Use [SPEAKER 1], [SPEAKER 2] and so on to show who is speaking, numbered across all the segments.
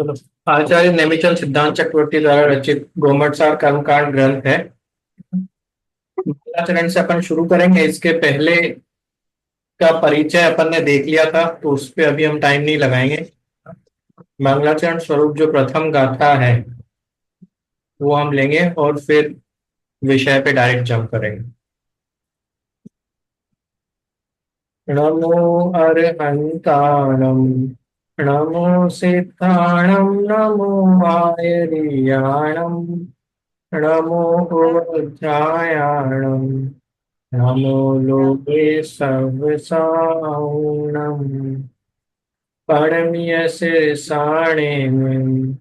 [SPEAKER 1] चलो। आचार्य नेमिचंद सिद्धांत चक्रवर्ती द्वारा रचित गोमटसार कर्मकांड ग्रंथ है। पहला चरण से अपन शुरू करेंगे। इसके पहले का परिचय अपन ने देख लिया था, तो उस पे अभी हम टाइम नहीं लगाएंगे। मंगलाचरण स्वरूप जो प्रथम गाथा है वो हम लेंगे और फिर विषय पे डायरेक्ट जंप करेंगे। नमो अरहंताणम, नमो सिद्धाणम, नमो वायरियाणम, नमो उपाध्यायाणम, नमो लोके सर्वसाहुणम, परमीयसे साणेमिं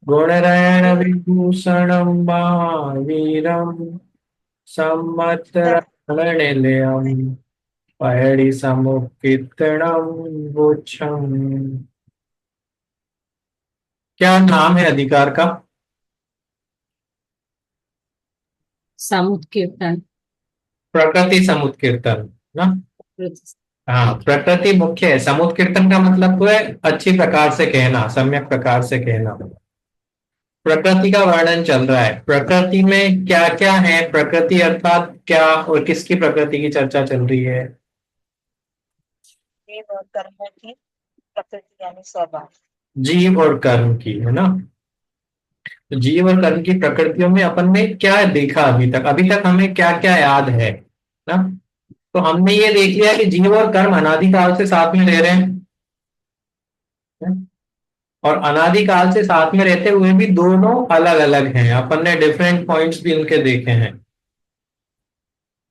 [SPEAKER 1] गुणरयण विभूषणं महावीरं संवत्सरणनिलयं पयडि समुत्कीर्तनं वोच्छम्। क्या नाम है अधिकार का?
[SPEAKER 2] समुत्कीर्तन।
[SPEAKER 1] प्रकृति समुत्कीर्तन ना। हाँ, प्रकृति मुख्य है। समुत्कीर्तन का मतलब तो है अच्छी प्रकार से कहना, सम्यक प्रकार से कहना। प्रकृति का वर्णन चल रहा है। प्रकृति में क्या क्या है, प्रकृति अर्थात क्या और किसकी प्रकृति की चर्चा चल रही है?
[SPEAKER 3] जीव और कर्म की प्रकृति यानी स्वभाव।
[SPEAKER 1] जीव और कर्म की, है ना। तो जीव और कर्म की प्रकृतियों में अपन ने क्या देखा अभी तक हमें क्या क्या याद है ना। तो हमने ये देख लिया कि जीव और कर्म अनादिकाल से साथ में रह रहे हैं, और अनादिकाल से साथ में रहते हुए भी दोनों अलग अलग हैं। अपन ने डिफरेंट पॉइंट्स भी उनके देखे हैं।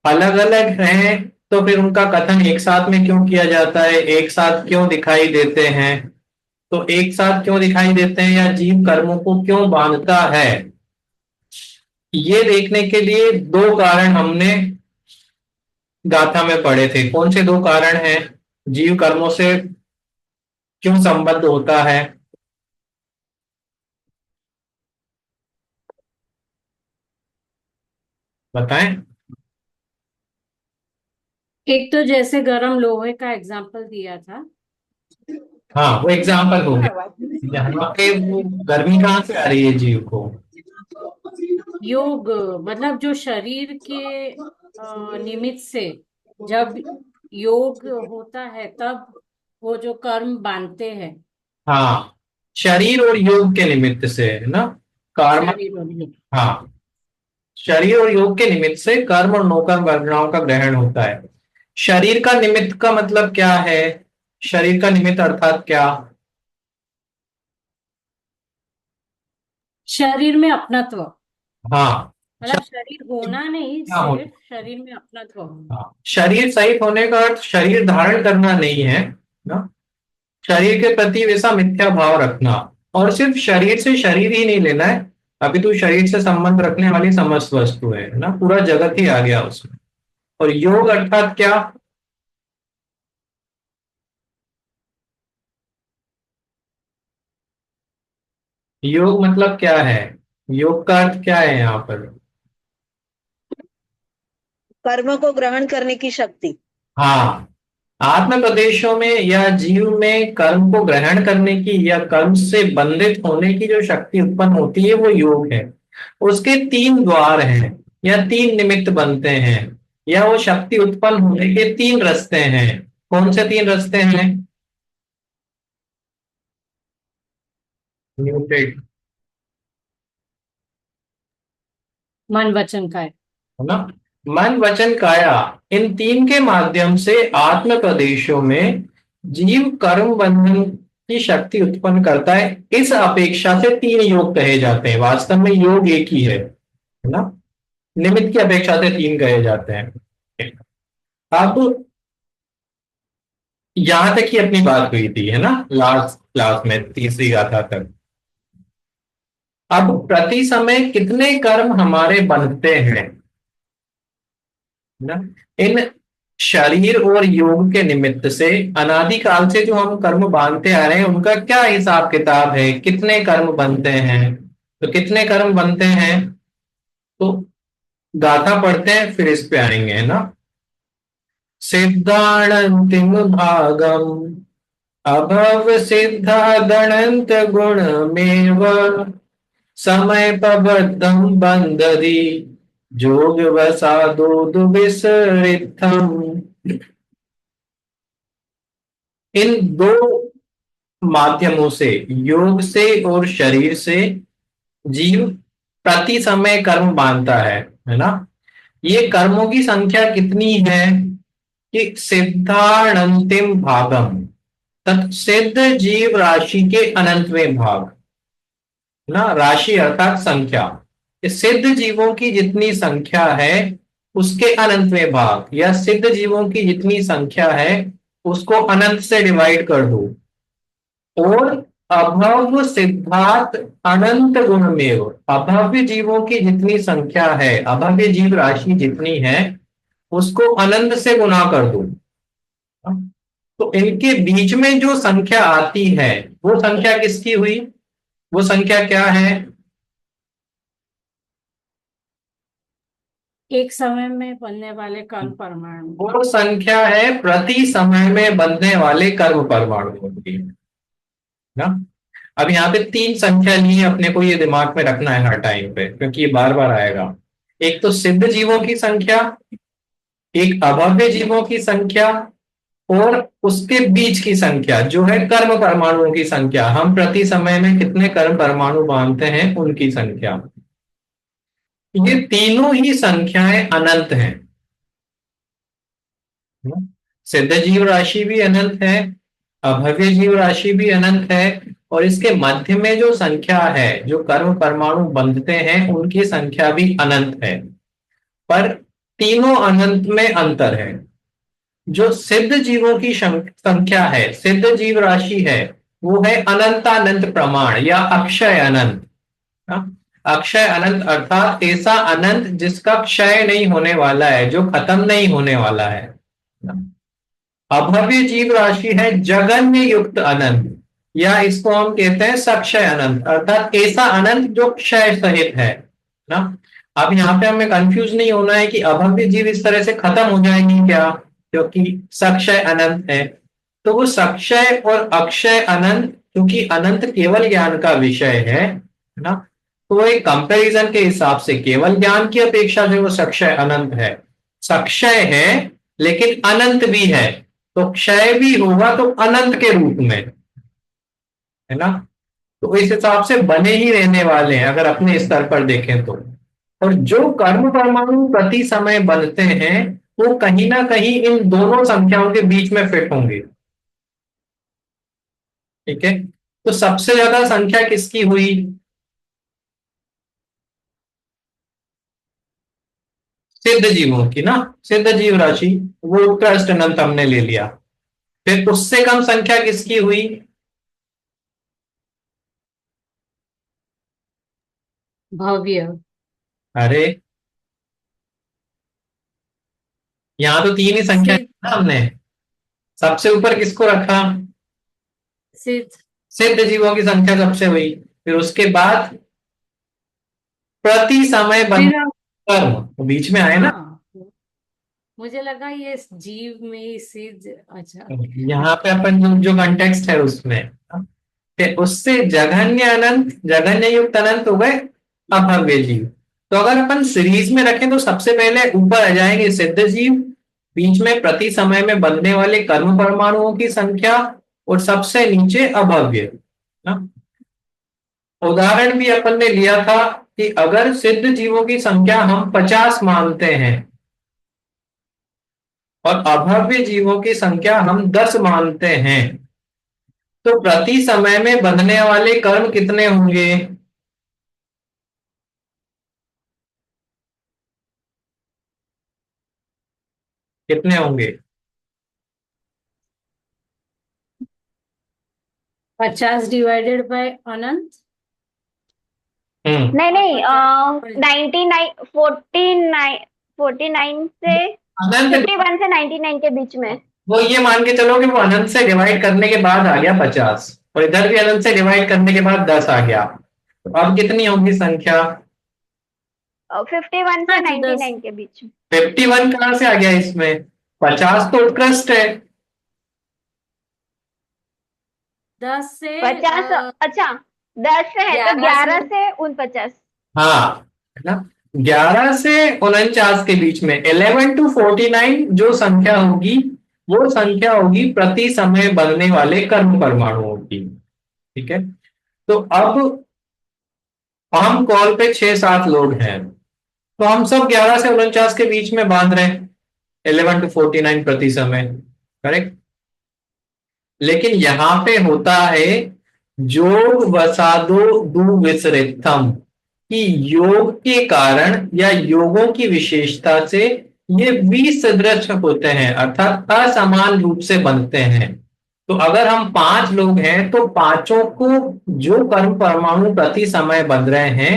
[SPEAKER 1] अलग अलग हैं तो फिर उनका कथन एक साथ में क्यों किया जाता है, एक साथ क्यों दिखाई देते हैं? तो एक साथ क्यों दिखाई देते हैं या जीव कर्मों को क्यों बांधता है, ये देखने के लिए दो कारण हमने गाथा में पढ़े थे। कौन से दो कारण हैं? जीव कर्मों से क्यों संबद्ध होता है, बताएं।
[SPEAKER 2] एक तो जैसे गर्म लोहे का एग्जाम्पल दिया था।
[SPEAKER 1] हाँ, वो एग्जाम्पल हो गया। यहाँ पे वो गर्मी कहाँ से आ रही है जीव को?
[SPEAKER 2] योग मतलब जो शरीर के निमित्त से जब योग होता है तब वो जो कर्म बांधते हैं।
[SPEAKER 1] हाँ, शरीर और योग के निमित्त से, है ना। कर्म।
[SPEAKER 2] शरीर और योग।
[SPEAKER 1] हाँ, शरीर और योग के निमित्त से कर्म और नौकर्म वर्गणाओं का ग्रहण होता है। शरीर का निमित्त का मतलब क्या है? शरीर का निमित्त अर्थात क्या?
[SPEAKER 2] शरीर में अपनत्व,
[SPEAKER 1] हाँ,
[SPEAKER 2] मतलब शरीर होना नहीं,
[SPEAKER 1] क्या हो?
[SPEAKER 2] सिर्फ शरीर में अपनत्व होना।
[SPEAKER 1] हाँ, शरीर सहित होने का अर्थ शरीर धारण करना नहीं है ना। शरीर के प्रति वैसा मिथ्या भाव रखना, और सिर्फ शरीर से शरीर ही नहीं लेना है। अभी तो शरीर से संबंध रखने वाली समस्त वस्तु है ना, पूरा जगत ही आ गया उसमें। और योग अर्थात क्या? योग मतलब क्या है? योग का अर्थ क्या है यहाँ पर?
[SPEAKER 3] कर्म को ग्रहण करने की शक्ति।
[SPEAKER 1] हाँ, आत्म प्रदेशों में या जीव में कर्म को ग्रहण करने की या कर्म से बंधित होने की जो शक्ति उत्पन्न होती है वो योग है। उसके तीन द्वार हैं या तीन निमित्त बनते हैं, या वो शक्ति उत्पन्न होने के तीन रास्ते हैं। कौन से तीन रास्ते हैं? म्यूटेड,
[SPEAKER 2] मन वचन का है।
[SPEAKER 1] है ना। मन वचन काया, इन तीन के माध्यम से आत्म प्रदेशों में जीव कर्म बंधन की शक्ति उत्पन्न करता है। इस अपेक्षा से तीन योग कहे जाते हैं। वास्तव में योग एक ही है ना। निमित्त की अपेक्षा से तीन कहे जाते हैं। अब यहां तक ही अपनी बात हुई थी, है ना, लास्ट क्लास में तीसरी गाथा तक। अब प्रति समय कितने कर्म हमारे बनते हैं ना, इन शरीर और योग के निमित्त से। अनादिकाल से जो हम कर्म बांधते आ रहे हैं उनका क्या हिसाब किताब है, कितने कर्म बनते हैं? तो कितने कर्म बनते हैं, तो गाथा पढ़ते हैं फिर इस पे आएंगे, है ना। सिद्धाणंतिम भागम, अभव सिद्धादनंत गुणमेव समयपबद्धं बंदति जोग वसादो दुविसरितम्। इन दो माध्यमों से, योग से और शरीर से, जीव प्रति समय कर्म बांधता है ना। ये कर्मों की संख्या कितनी है कि सिद्धानंतिम भागम, तत्सिद्ध जीव राशि के अनंतवें भाग ना। राशि अर्थात संख्या, इस सिद्ध जीवों की जितनी संख्या है उसके अनंतवें भाग, या सिद्ध जीवों की जितनी संख्या है उसको अनंत से डिवाइड कर दो। और अभव सिद्धात अनंत गुणमेव, अभव्य जीवों की जितनी संख्या है, अभव्य जीव राशि जितनी है उसको अनंत से गुना कर दो। तो इनके बीच में जो संख्या आती है वो संख्या किसकी हुई? वो संख्या क्या है?
[SPEAKER 2] एक समय में बनने वाले कर्म परमाणु।
[SPEAKER 1] वो संख्या है प्रति समय में बनने वाले कर्म परमाणुओं की ना। अब यहाँ पे तीन संख्या ली है, अपने को ये दिमाग में रखना है हर टाइम पे, क्योंकि ये बार बार आएगा। एक तो सिद्ध जीवों की संख्या, एक अभव्य जीवों की संख्या, और उसके बीच की संख्या जो है कर्म परमाणुओं की संख्या। हम प्रति समय में कितने कर्म परमाणु बांधते हैं उनकी संख्या। ये तीनों ही संख्याएं अनंत हैं। सिद्ध जीव राशि भी अनंत है, अभव्य जीव राशि भी अनंत है, और इसके मध्य में जो संख्या है, जो कर्म परमाणु बंधते हैं उनकी संख्या भी अनंत है। पर तीनों अनंत में अंतर है। जो सिद्ध जीवों की संख्या है, सिद्ध जीव राशि है, वो है अनंतानंत प्रमाण या अक्षय अनंत। अक्षय अनंत अर्थात ऐसा अनंत जिसका क्षय नहीं होने वाला है, जो खत्म नहीं होने वाला है। अभव्य जीव राशि है जगन्य युक्त अनंत, या इसको हम कहते हैं सक्षय अनंत, अर्थात ऐसा अनंत जो क्षय सहित है ना। अब यहाँ पे हमें कंफ्यूज नहीं होना है कि अभव्य जीव इस तरह से खत्म हो जाएंगी क्या, क्योंकि सक्षय अनंत है। तो वो सक्षय और अक्षय अनंत, क्योंकि अनंत केवल ज्ञान का विषय है ना, तो एक कंपैरिजन के हिसाब से केवल ज्ञान की अपेक्षा जो वो सक्षय अनंत है, सक्षय है लेकिन अनंत भी है, तो क्षय भी होगा तो अनंत के रूप में, है ना। तो इस हिसाब से बने ही रहने वाले हैं अगर अपने स्तर पर देखें तो। और जो कर्म परमाणु प्रति समय बनते हैं वो कहीं ना कहीं इन दोनों संख्याओं के बीच में फिट होंगे। ठीक है, तो सबसे ज्यादा संख्या किसकी हुई? सिद्ध जीवों की ना। सिद्ध जीव राशि वो उत्कृष्ट अनंत हमने ले लिया। फिर उससे कम संख्या किसकी हुई?
[SPEAKER 2] भव्य।
[SPEAKER 1] अरे यहां तो तीन ही संख्या
[SPEAKER 2] सिद्ध।
[SPEAKER 1] है ना हमने। सबसे ऊपर किसको रखा?
[SPEAKER 2] सिद्ध।
[SPEAKER 1] सिद्ध जीवों की संख्या सबसे हुई। फिर उसके बाद प्रति समय बन
[SPEAKER 2] फिर
[SPEAKER 1] कर्म तो बीच में आए ना।
[SPEAKER 2] हाँ, मुझे लगा ये जीव में ही सिद्ध। अच्छा।
[SPEAKER 1] यहाँ पे अपन जो कंटेक्स्ट है उसमें, फिर उससे जघन्य अनंत, जघन्य युक्त अनंत हो गए अभव्य जीव। तो अगर अपन सीरीज में रखें तो सबसे पहले ऊपर आ जाएंगे सिद्ध जीव, बीच में प्रति समय में बनने वाले कर्म परमाणुओं की संख्या, और सबसे नीचे अभव्य ना। उदाहरण भी अपन ने लिया था कि अगर सिद्ध जीवों की संख्या हम 50 मानते हैं और अभव्य जीवों की संख्या हम 10 मानते हैं, तो प्रति समय में बनने वाले कर्म कितने होंगे? कितने होंगे?
[SPEAKER 2] 50 डिवाइडेड बाय अनंत।
[SPEAKER 3] नहीं नहीं, 49 से
[SPEAKER 1] अनंत
[SPEAKER 3] 51 से 99 के बीच में।
[SPEAKER 1] वो ये मान के चलो कि वो अनंत से डिवाइड करने के बाद आ गया 50, और इधर भी अनंत से डिवाइड करने के बाद 10 आ गया। तो अब कितनी होगी संख्या?
[SPEAKER 3] 51 से
[SPEAKER 2] हाँ तो
[SPEAKER 3] 99 के बीच में।
[SPEAKER 1] 51 कहां से आ गया इसमें? 50 तो उत्कृष्ट है।
[SPEAKER 2] 10 से
[SPEAKER 3] 50, अच्छा 10 से है तो
[SPEAKER 2] 11
[SPEAKER 3] 11 से 49।
[SPEAKER 1] हाँ, है ना। 11 से 49 के बीच में 11 to 49 जो संख्या होगी वो संख्या होगी प्रति समय बनने वाले कर्म परमाणुओं की। ठीक है, तो अब हम कॉल पे 6-7 लोग हैं, तो हम सब 11 से 49 के बीच में बांध रहे हैं, 11 to 49 प्रति समय, करेक्ट। लेकिन यहां पे होता है योग वसादो दुविसरितम, कि योग के कारण या योगों की विशेषता से ये विसदृश होते हैं, अर्थात असमान रूप से बनते हैं। तो अगर हम 5 लोग हैं तो पांचों को जो कर्म परमाणु प्रति समय बन रहे हैं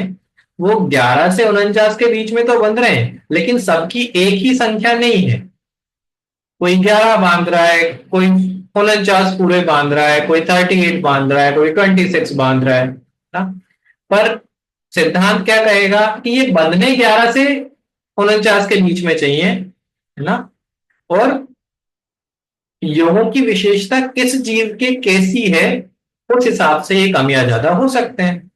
[SPEAKER 1] वो 11 से 49 के बीच में तो बन रहे हैं, लेकिन सबकी एक ही संख्या नहीं है। कोई 11 बांध रहा है, कोई 49 पूरे बांध रहा है, कोई 38 बांध रहा है, कोई 26 बांध रहा है ना? पर सिद्धांत क्या कहेगा कि ये बंधने 11 से 49 के बीच में चाहिए, है ना। और योगों की विशेषता किस जीव के कैसी है उस हिसाब से ये कम या ज्यादा हो सकते हैं।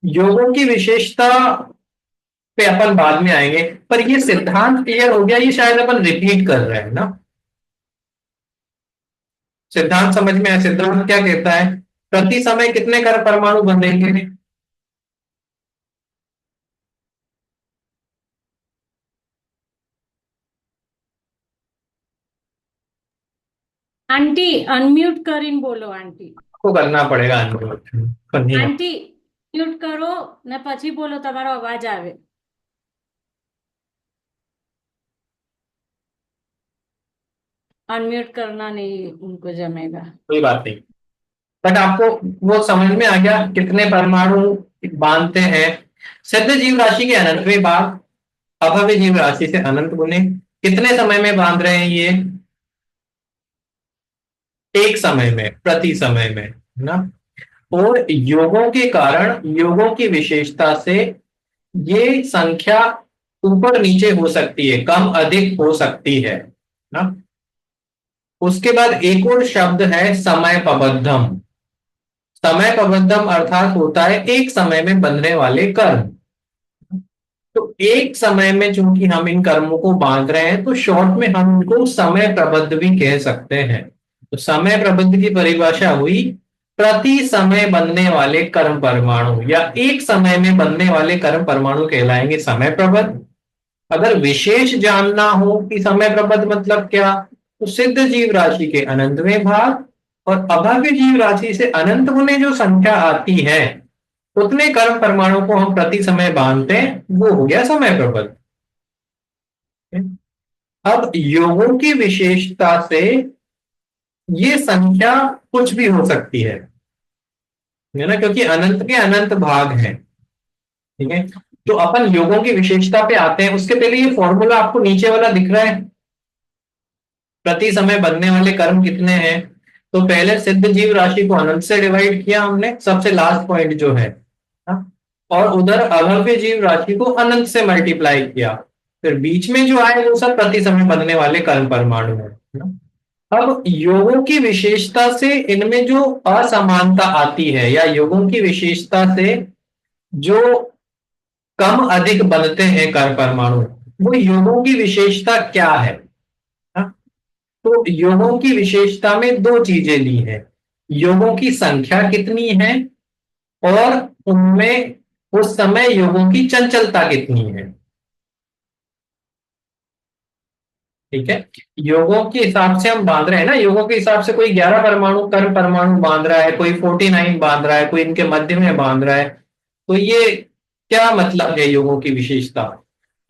[SPEAKER 1] योगों की विशेषता पे अपन बाद में आएंगे, पर ये सिद्धांत क्लियर हो गया, ये शायद अपन रिपीट कर रहे हैं ना। सिद्धांत समझ में आया? सिद्धांत क्या कहता है, प्रति समय कितने कर्म परमाणु बनेंगे?
[SPEAKER 2] आंटी अनम्यूट करीन बोलो आंटी।
[SPEAKER 1] को करना पड़ेगा अनुभव, पर नहीं
[SPEAKER 2] आंटी म्यूट करो ने પછી બોલો, તમારો અવાજ આવે। अनम्यूट करना नहीं उनको जमेगा।
[SPEAKER 1] कोई बात नहीं, बट आपको वो समझ में आ गया कितने परमाणु बांधते हैं। सिद्ध जीव राशि के अनंतवें भाग अभव्य जीव राशि से अनंत गुने कितने समय में बांध रहे हैं ये? एक समय में, प्रति समय में, है ना। और योगों के कारण, योगों की विशेषता से ये संख्या ऊपर नीचे हो सकती है, कम अधिक हो सकती है ना। उसके बाद एक और शब्द है समय प्रबद्धम। समय प्रबद्धम अर्थात होता है एक समय में बनने वाले कर्म। तो एक समय में चूंकि हम इन कर्मों को बांध रहे हैं तो शॉर्ट में हम इनको समय प्रबद्ध भी कह सकते हैं। तो समय प्रबद्ध की परिभाषा हुई प्रति समय बनने वाले कर्म परमाणु, या एक समय में बनने वाले कर्म परमाणु कहलाएंगे समय प्रबद्ध। अगर विशेष जानना हो कि समय प्रबद्ध मतलब क्या, तो सिद्ध जीव राशि के अनंतवें भाग और अभव्य जीव राशि से अनंत गुने जो संख्या आती है उतने कर्म परमाणु को हम प्रति समय बांधते हैं, वो हो गया समय प्रबद्ध। अब योगों की विशेषता से ये संख्या कुछ भी हो सकती है ना, क्योंकि अनंत के अनंत भाग हैं। ठीक है, तो अपन योगों की विशेषता पे आते हैं। उसके पहले ये फॉर्मूला आपको नीचे वाला दिख रहा है, प्रति समय बनने वाले कर्म कितने हैं। तो पहले सिद्ध जीव राशि को अनंत से डिवाइड किया हमने, सबसे लास्ट पॉइंट जो है ना? और उधर अभव्य जीव राशि को अनंत से मल्टीप्लाई किया, फिर बीच में जो आए वो सब प्रति समय बनने वाले कर्म परमाणु है ना? अब योगों की विशेषता से इनमें जो असमानता आती है, या योगों की विशेषता से जो कम अधिक बनते हैं कर्म परमाणु, वो योगों की विशेषता क्या है ना? तो योगों की विशेषता में दो चीजें ली हैं, योगों की संख्या कितनी है और उनमें उस समय योगों की चंचलता कितनी है। ठीक है, योगों के हिसाब से हम बांध रहे हैं ना, योगों के हिसाब से कोई 11 परमाणु कर्म परमाणु बांध रहा है, कोई 49 बांध रहा है, कोई इनके मध्य में बांध रहा है। तो ये क्या मतलब है योगों की विशेषता?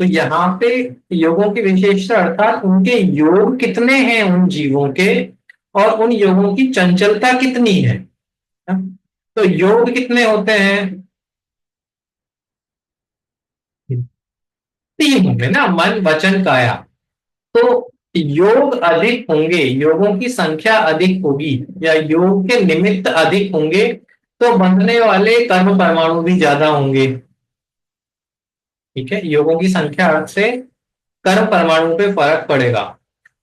[SPEAKER 1] तो यहाँ पे योगों की विशेषता अर्थात उनके योग कितने हैं उन जीवों के, और उन योगों की चंचलता कितनी है। तो योग कितने होते हैं? 3 होंगे ना, मन वचन काया। तो योग अधिक होंगे, योगों की संख्या अधिक होगी, या योग के निमित्त अधिक होंगे, तो बंधने वाले कर्म परमाणु भी ज्यादा होंगे। ठीक है, योगों की संख्या से कर्म परमाणु पे फर्क पड़ेगा।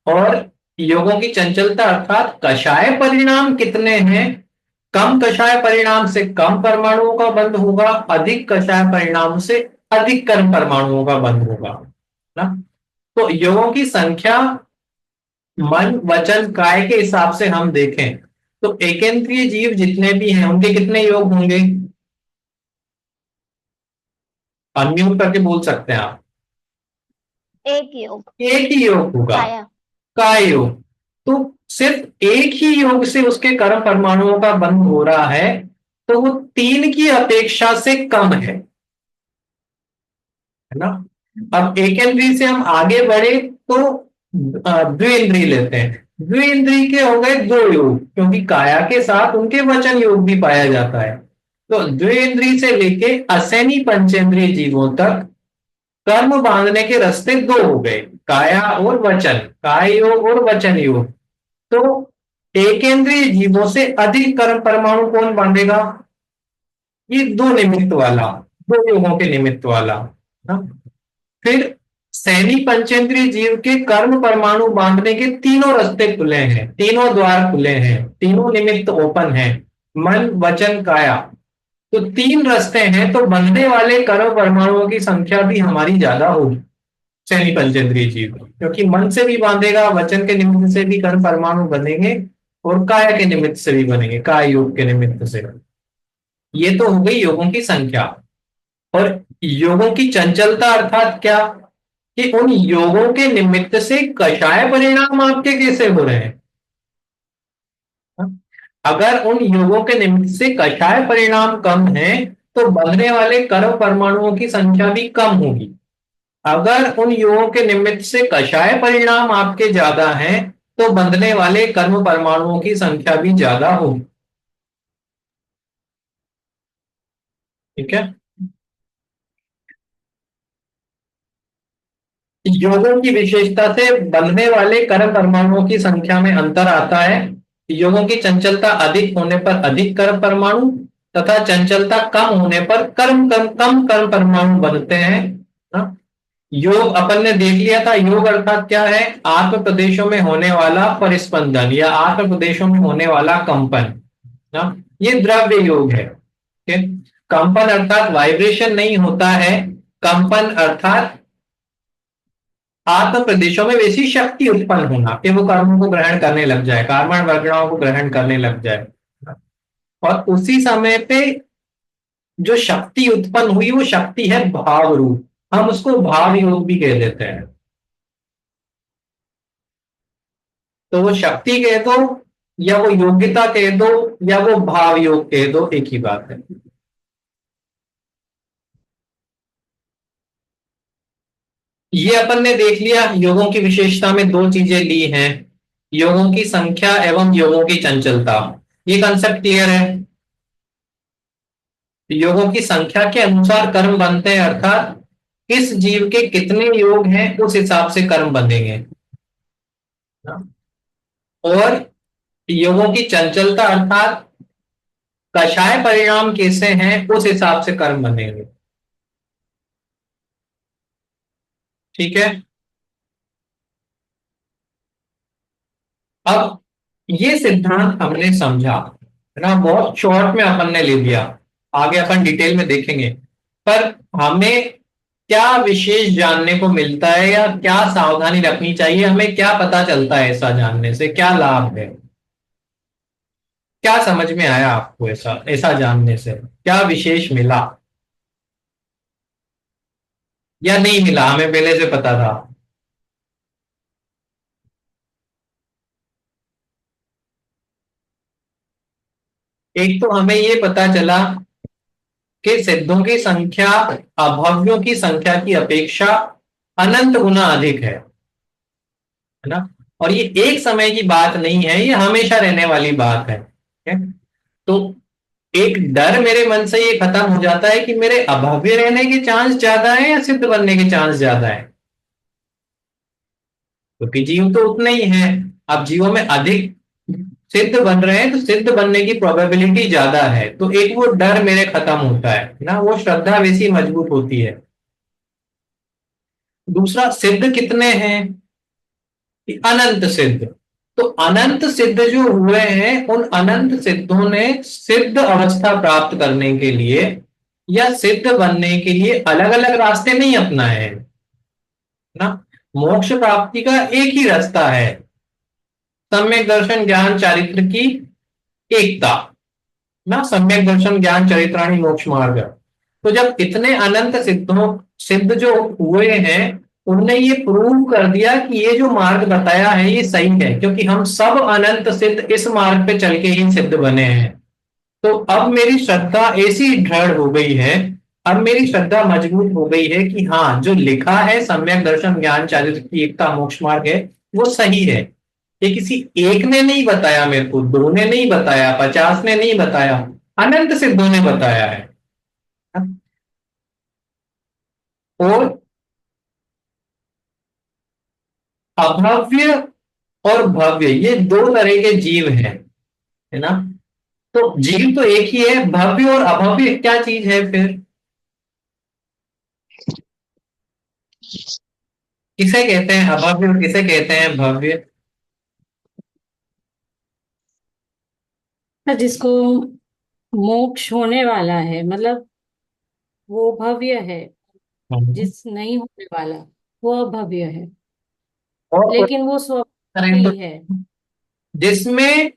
[SPEAKER 1] और योगों की चंचलता अर्थात कषाय परिणाम कितने हैं, कम कषाय परिणाम से कम परमाणुओं का बंध होगा, अधिक कषाय परिणाम से अधिक कम परमाणुओं का बंध होगा ना। तो योगों की संख्या मन वचन काय के हिसाब से हम देखें तो एकेंद्रीय जीव जितने भी हैं उनके कितने योग होंगे, अनम्यूट करके बोल सकते हैं आप।
[SPEAKER 3] एक योग।
[SPEAKER 1] एक ही योग होगा,
[SPEAKER 3] काया।
[SPEAKER 1] काय योग। तो सिर्फ एक ही योग से उसके कर्म परमाणुओं का बंध हो रहा है, तो वो 3 की अपेक्षा से कम है ना। अब एकेंद्रीय से हम आगे बढ़े तो द्विइंद्रिय लेते हैं। द्विइंद्रिय के हो गए 2 योग, क्योंकि काया के साथ उनके वचन योग भी पाया जाता है। तो द्विइंद्रिय से लेके असैनी पंचेंद्रिय जीवों तक कर्म बांधने के रास्ते 2 हो गए, काया और वचन, काय योग और वचन योग। तो एकेंद्रीय जीवों से अधिक कर्म परमाणु कौन बांधेगा, ये 2 निमित्त वाला, 2 योगों के निमित्त वाला ना। फिर सैनी पंचेंद्रिय जीव के कर्म परमाणु बांधने के तीनों रास्ते खुले हैं, तीनों द्वार खुले हैं, तीनों निमित्त ओपन है, मन वचन काया। तो 3 रास्ते हैं, तो बनने वाले कर्म परमाणुओं की संख्या भी हमारी ज्यादा होगी सैनी पंचेंद्रिय जीव, क्योंकि मन से भी बांधेगा, वचन के निमित्त से भी कर्म परमाणु बनेंगे और काया के निमित्त से भी बनेंगे, काय योग के निमित्त से। ये तो हो गई योगों की संख्या। और योगों की चंचलता अर्थात क्या, कि उन योगों के निमित्त से कषाय परिणाम आपके कैसे हो रहे हैं। अगर उन योगों के निमित्त से कषाय परिणाम कम है तो बनने वाले कर्म परमाणुओं की संख्या भी कम होगी। अगर उन योगों के निमित्त से कषाय परिणाम आपके ज्यादा हैं तो बंधने वाले कर्म परमाणुओं की संख्या भी ज्यादा होगी। ठीक है। योगों की विशेषता से बंधने वाले कर्म परमाणुओं की संख्या में अंतर आता है। योगों की चंचलता अधिक होने पर अधिक कर्म परमाणु तथा चंचलता कम होने पर कम कर्म परमाणु बनते हैं ना? योग अपन ने देख लिया था, योग अर्थात क्या है, आत्म प्रदेशों में होने वाला परिस्पंदन या आत्म प्रदेशों में होने वाला कंपन ना, ये द्रव्य योग है। कंपन अर्थात वाइब्रेशन नहीं होता है, कंपन अर्थात आत्म प्रदेशों में वैसी शक्ति उत्पन्न होना कि वो कर्मों को ग्रहण करने लग जाए, कार्बन वर्गणाओं को ग्रहण करने लग जाए। और उसी समय पे जो शक्ति उत्पन्न हुई वो शक्ति है भाव रूप, हम उसको भाव योग भी कह देते हैं। तो वो शक्ति कह दो या वो योग्यता कह दो या वो भाव योग कह दो, एक ही बात है। ये अपन ने देख लिया, योगों की विशेषता में 2 चीजें ली हैं, योगों की संख्या एवं योगों की चंचलता। ये कंसेप्ट क्लियर है। योगों की संख्या के अनुसार कर्म बनते हैं, अर्थात किस जीव के कितने योग हैं उस हिसाब से कर्म बनेंगे। और योगों की चंचलता अर्थात कषाय परिणाम कैसे हैं उस हिसाब से कर्म बनेंगे। ठीक है। अब ये सिद्धांत हमने समझा है ना, बहुत शॉर्ट में अपन ने ले लिया, आगे अपन डिटेल में देखेंगे। पर हमें क्या विशेष जानने को मिलता है या क्या सावधानी रखनी चाहिए, हमें क्या पता चलता है, ऐसा जानने से क्या लाभ है, क्या समझ में आया आपको, ऐसा ऐसा जानने से क्या विशेष मिला या नहीं मिला, हमें पहले से पता था। एक तो हमें ये पता चला कि सिद्धों की संख्या अभव्यों की संख्या की अपेक्षा अनंत गुना अधिक है ना। और ये एक समय की बात नहीं है, ये हमेशा रहने वाली बात है। तो एक डर मेरे मन से ये खत्म हो जाता है कि मेरे अभव्य रहने के चांस ज्यादा है या सिद्ध बनने के चांस ज्यादा है, क्योंकि जीव तो उतने ही हैं। अब जीवों में अधिक सिद्ध बन रहे हैं तो सिद्ध बनने की प्रोबेबिलिटी ज्यादा है, तो एक वो डर मेरे खत्म होता है ना, वो श्रद्धा वैसी मजबूत होती है। दूसरा, सिद्ध कितने हैं, कि अनंत सिद्ध, तो अनंत सिद्ध जो हुए हैं उन अनंत सिद्धों ने सिद्ध अवस्था प्राप्त करने के लिए या सिद्ध बनने के लिए अलग अलग रास्ते नहीं अपनाए हैं ना। मोक्ष प्राप्ति का एक ही रास्ता है, सम्यक दर्शन ज्ञान चारित्र की एकता ना। सम्यक दर्शन ज्ञान चरित्राणी मोक्ष मार्ग। तो जब इतने अनंत सिद्धों सिद्ध जो हुए हैं उनने ये प्रूव कर दिया कि ये जो मार्ग बताया है ये सही है, क्योंकि हम सब अनंत सिद्ध इस मार्ग पे चल के ही सिद्ध बने हैं। तो अब मेरी श्रद्धा ऐसी दृढ़ हो गई है, अब मेरी श्रद्धा मजबूत हो गई है कि हाँ जो लिखा है सम्यक दर्शन ज्ञान चारित्र की एकता मोक्ष मार्ग है वो सही है। ये किसी एक ने नहीं बताया, मेरे को दो ने नहीं बताया, 50 ने नहीं बताया, अनंत सिद्धों ने बताया है। और अभव्य और भव्य ये दो तरह के जीव हैं, है ना। तो जीव तो एक ही है, भव्य और अभव्य क्या चीज है फिर? किसे कहते हैं अभव्य और किसे कहते हैं भव्य?
[SPEAKER 2] जिसको मोक्ष होने वाला है, मतलब वो भव्य है। जिस नहीं होने वाला वो अभव्य है,
[SPEAKER 1] और
[SPEAKER 2] लेकिन वो
[SPEAKER 1] करें तो
[SPEAKER 2] स्वभाव है।
[SPEAKER 1] जिसमें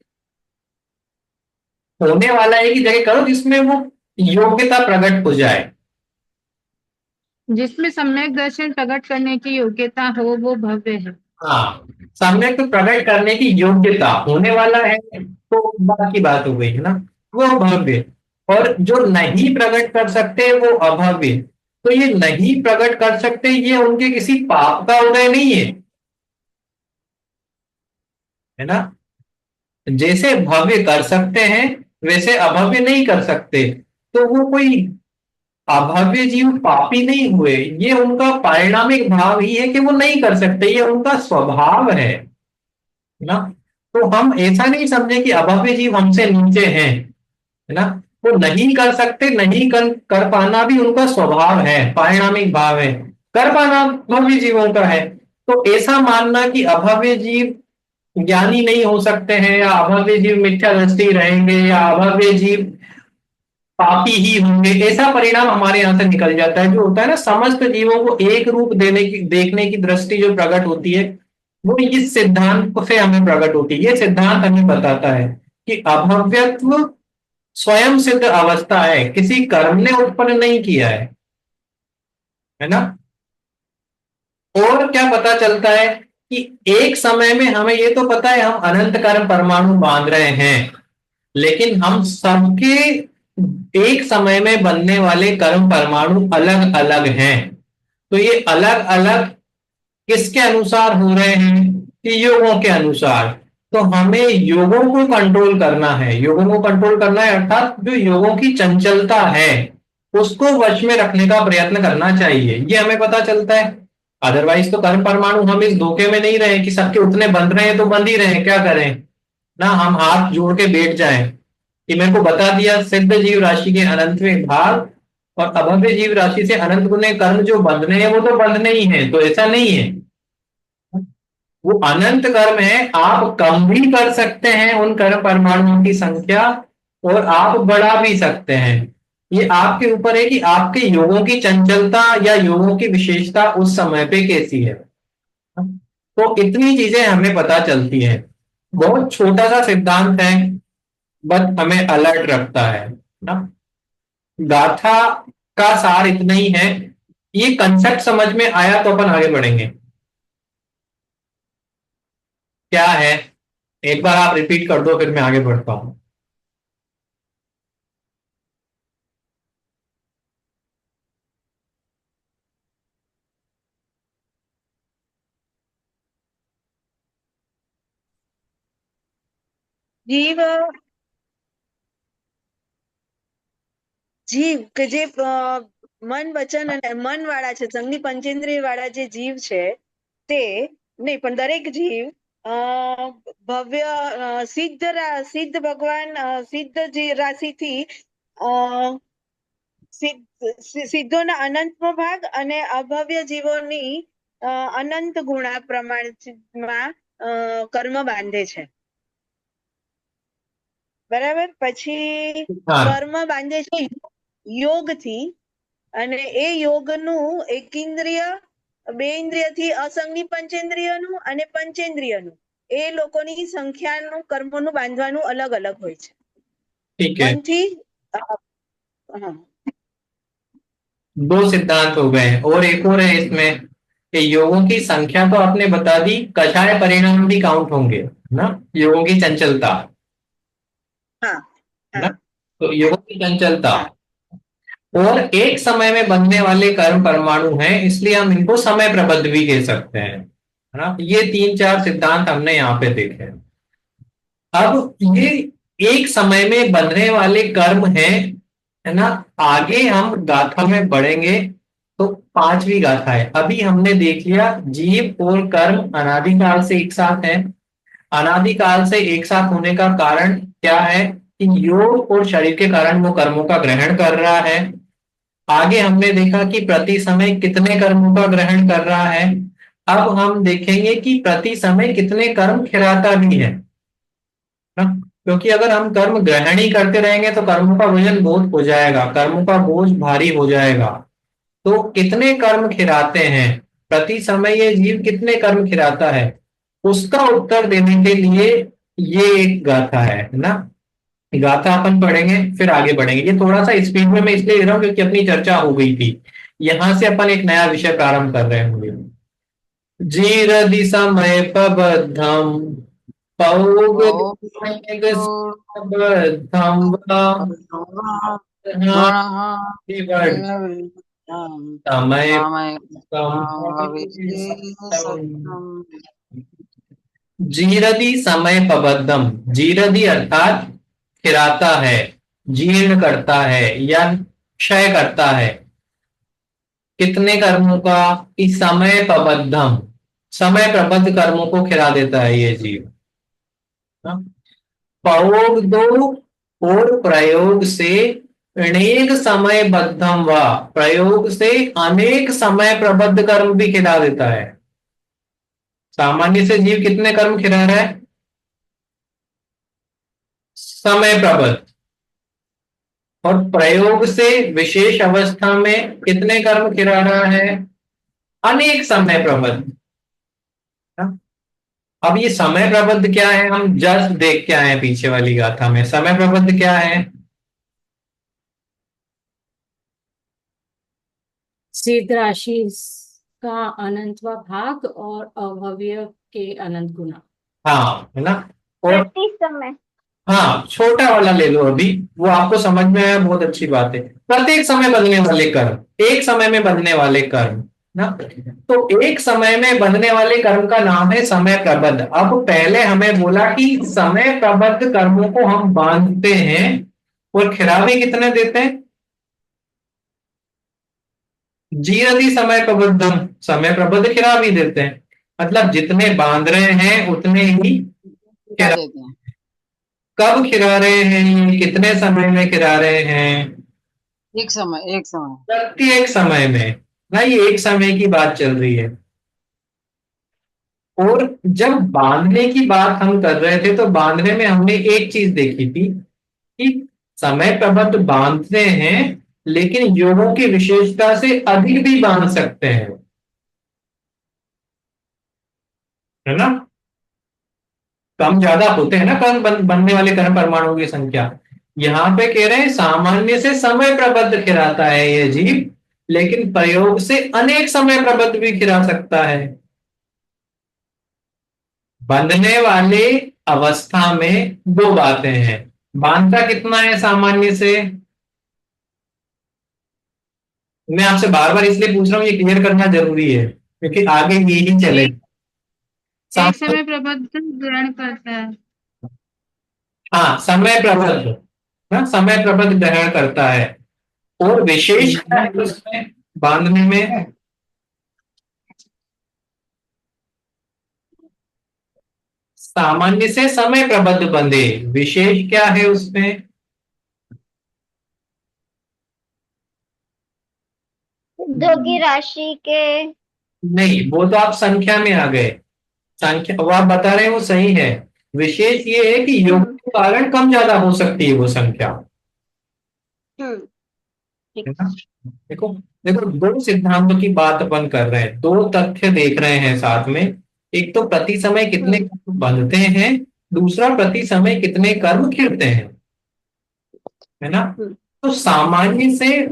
[SPEAKER 1] होने वाला है की जगह करो जिसमें वो योग्यता प्रकट हो जाए।
[SPEAKER 4] जिसमें सम्यक दर्शन प्रकट करने की योग्यता हो वो भव्य है।
[SPEAKER 1] हाँ, सम्यक प्रकट करने की योग्यता होने वाला है तो बात की बात हो गई है ना, वो भव्य। और जो नहीं प्रकट कर सकते वो अभव्य। तो ये नहीं प्रकट कर सकते ये उनके किसी पाप का उदय नहीं है ना। जैसे भव्य कर सकते हैं वैसे अभव्य नहीं कर सकते। तो वो कोई अभव्य जीव पापी नहीं हुए, ये उनका पारिणामिक भाव ही है कि वो नहीं कर सकते, ये उनका स्वभाव है ना। तो हम ऐसा नहीं समझे कि अभव्य जीव हमसे नीचे हैं, है ना। वो नहीं कर सकते, नहीं कर पाना भी उनका स्वभाव है, पारिणामिक भाव है। कर पाना भव्य जीवों का है। तो ऐसा मानना कि अभव्य जीव ज्ञानी नहीं हो सकते हैं या अभव्य जीव मिथ्या दृष्टि रहेंगे या अभव्य जीव पापी ही होंगे, ऐसा परिणाम हमारे यहां से निकल जाता है। जो होता है ना समस्त जीवों को एक रूप देने की देखने की दृष्टि जो प्रकट होती है वो इस सिद्धांत से हमें प्रकट होती है। ये सिद्धांत हमें बताता है कि अभव्यत्व स्वयं सिद्ध अवस्था है, किसी कर्म ने उत्पन्न नहीं किया है ना। और क्या पता चलता है कि एक समय में हमें ये तो पता है हम अनंत कर्म परमाणु बांध रहे हैं, लेकिन हम सबके एक समय में बनने वाले कर्म परमाणु अलग अलग हैं। तो ये अलग अलग किसके अनुसार हो रहे हैं कि योगों के अनुसार। तो हमें योगों को कंट्रोल करना है, योगों को कंट्रोल करना है अर्थात जो योगों की चंचलता है उसको वश में रखने का प्रयत्न करना चाहिए, ये हमें पता चलता है। अदरवाइज तो कर्म परमाणु हम इस धोखे में नहीं रहे कि सबके उतने बंध रहे हैं तो बंद ही रहे, क्या करें ना। हम हाथ जोड़ के बैठ जाएं कि मेरे को बता दिया सिद्ध जीव राशि के अनंतवें भाग और अभव्य जीव राशि से अनंत गुने कर्म जो बंधने हैं वो तो बंधने ही है, तो ऐसा नहीं है। वो अनंत कर्म है, आप कम भी कर सकते हैं उन कर्म परमाणुओं की संख्या और आप बढ़ा भी सकते हैं। ये आपके ऊपर है कि आपके योगों की चंचलता या योगों की विशेषता उस समय पे कैसी है। तो इतनी चीजें हमें पता चलती हैं। बहुत छोटा सा सिद्धांत है बट हमें अलर्ट रखता है ना। गाथा का सार इतना ही है, ये कंसेप्ट समझ में आया तो अपन आगे बढ़ेंगे। क्या है एक बार आप रिपीट कर दो फिर मैं आगे बढ़ता हूं।
[SPEAKER 5] જીવ જીવ કે જે મન વચન અને મન વાળા છે, સંગની પંચેન્દ્રિય વાળા જે જીવ છે તે નહીં, પણ દરેક જીવ ભવ્ય સિદ્ધ ભગવાન સિદ્ધ જે રાશિથી સિદ્ધોના અનંતનો ભાગ અને અભવ્ય જીવોની અનંત ગુણા પ્રમાણમાં કર્મ બાંધે છે, બરાબર. પછી
[SPEAKER 1] हाँ
[SPEAKER 5] કર્મ બાંધે છે યોગથી, અને એ યોગનું એકેન્દ્રિય, બે ઇન્દ્રિયથી અસંગની પંચેન્દ્રિયનું અને પંચેન્દ્રિયનું, એ લોકોની સંખ્યાનું કર્મોનું બાંધવાનું અલગ અલગ હોય છે.
[SPEAKER 1] ठीक है,
[SPEAKER 5] મનથી હા,
[SPEAKER 1] दो सिद्धांत हो गए और एक और है इसमें कि योगों की संख्या तो आपने बता दी, कषाय परिणाम भी काउंट होंगे ना, योगों की चंचलता
[SPEAKER 5] હા
[SPEAKER 1] है
[SPEAKER 5] હા
[SPEAKER 1] ना, तो योगों की चंचलता
[SPEAKER 5] हाँ
[SPEAKER 1] और एक समय में बनने वाले कर्म परमाणु हैं, इसलिए हम इनको समय प्रबद्ध भी कह सकते हैं, है ना। ये तीन चार सिद्धांत हमने यहाँ पे देखे। अब ये एक समय में बनने वाले कर्म हैं, है ना। आगे हम गाथा में बढ़ेंगे तो पांचवी गाथा है। अभी हमने देख लिया जीव और कर्म अनादिकाल से एक साथ है। अनादिकाल से एक साथ होने का कारण क्या है कि योग और शरीर के कारण वो कर्मों का ग्रहण कर रहा है। आगे हमने देखा कि प्रति समय कितने कर्मों का ग्रहण कर रहा है। अब हम देखेंगे कि प्रति समय कितने कर्म खिलाता भी है ना, क्योंकि अगर हम कर्म ग्रहण ही करते रहेंगे तो कर्मों का वजन बहुत हो जाएगा, कर्मों का बोझ भारी हो जाएगा। तो कितने कर्म खिलाते हैं, प्रति समय ये जीव कितने कर्म खिलाता है, उसका उत्तर देने के लिए ये एक गाथा है ना। गाथा अपन पढ़ेंगे फिर आगे बढ़ेंगे। ये थोड़ा सा स्पीड में मैं इसलिए ले रहा हूँ क्योंकि अपनी चर्चा हो गई थी। यहां से अपन एक नया विषय प्रारंभ कर रहे होंगे। जीरदि समय पबद्धम पौग
[SPEAKER 6] ओ
[SPEAKER 1] बद्धम
[SPEAKER 6] गणः
[SPEAKER 1] समय
[SPEAKER 6] समय
[SPEAKER 1] जीरदि समय पबद्धम, जीरदि अर्थात खिराता है, जीर्ण करता है या क्षय करता है। कितने कर्मों का, इस समय प्रबद्धम, समय प्रबद्ध कर्मों को खिला देता है ये जीव। परोग दो और प्रयोग से अनेक समय बद्धम व, प्रयोग से अनेक समय प्रबद्ध कर्म भी खिला देता है। सामान्य से जीव कितने कर्म खिला रहा है, समय प्रबद्ध, और प्रयोग से विशेष अवस्था में कितने कर्म खिला रहा है, अनेक समय प्रबद्ध। अब ये समय प्रबद्ध क्या है, हम जस्ट देख के आए हैं पीछे वाली गाथा में। समय प्रबद्ध क्या है,
[SPEAKER 2] सिद्ध राशि का अनंतवा भाग और अवयव के अनंत गुना।
[SPEAKER 1] हाँ है ना। और
[SPEAKER 3] प्रति समय।
[SPEAKER 1] हाँ, छोटा वाला ले लो अभी, वो आपको समझ में आया, बहुत अच्छी बात है। प्रत्येक समय बनने वाले कर्म, एक समय में बनने वाले कर्म ना, तो एक समय में बनने वाले कर्म का नाम है समय प्रबद्ध। अब पहले हमें बोला कि समय प्रबद्ध कर्मों को हम बांधते हैं और खिलावे कितने देते हैं, जीरति समय प्रबद्धम, समय प्रबद्ध खिला भी देते हैं। मतलब जितने बांध रहे हैं उतने ही
[SPEAKER 6] क्या
[SPEAKER 1] खिला।
[SPEAKER 6] देते हैं?
[SPEAKER 1] कब खिला रहे हैं, कितने समय में खिला रहे हैं,
[SPEAKER 6] एक समय
[SPEAKER 1] प्रत्येक समय में ना, ये एक समय की बात चल रही है। और जब बांधने की बात हम कर रहे थे तो बांधने में हमने एक चीज देखी थी कि समय प्रबद्ध बांधते हैं लेकिन योगों की विशेषता से अधिक भी बांध सकते हैं, है ना। कम ज्यादा होते हैं ना कर्म बनने वाले कर्म परमाणुओं की संख्या। यहां पे कह रहे हैं सामान्य से समय प्रबद्ध खिलाता है ये जीव, लेकिन प्रयोग से अनेक समय प्रबद्ध भी खिला सकता है। बंधने वाले अवस्था में दो बातें हैं, बांधता कितना है सामान्य से, मैं आपसे बार बार इसलिए पूछ रहा हूं, ये क्लियर करना जरूरी है क्योंकि आगे यही चलेगा।
[SPEAKER 4] एक समय प्रबंध ग्रहण करता है।
[SPEAKER 1] हाँ, समय प्रबद्ध ना, समय प्रबद्ध ग्रहण करता है। और विशेष क्या है उसमें बांधने में, सामान्य से समय प्रबद्ध बंधे, विशेष क्या है उसमें,
[SPEAKER 3] सिद्धों की राशि के।
[SPEAKER 1] नहीं वो तो आप संख्या में आ गए। संख्या वो आप बता रहे हैं वो सही है, विशेष ये है कि योग के कारण कम ज्यादा हो सकती है वो संख्या, है ना। देखो देखो, दो सिद्धांतों की बात अपन कर रहे हैं, दो तथ्य देख रहे हैं साथ में। एक तो प्रति समय कितने कर्म बंधते हैं, दूसरा प्रति समय कितने कर्म खिलते हैं, है ना। तो सामान्य से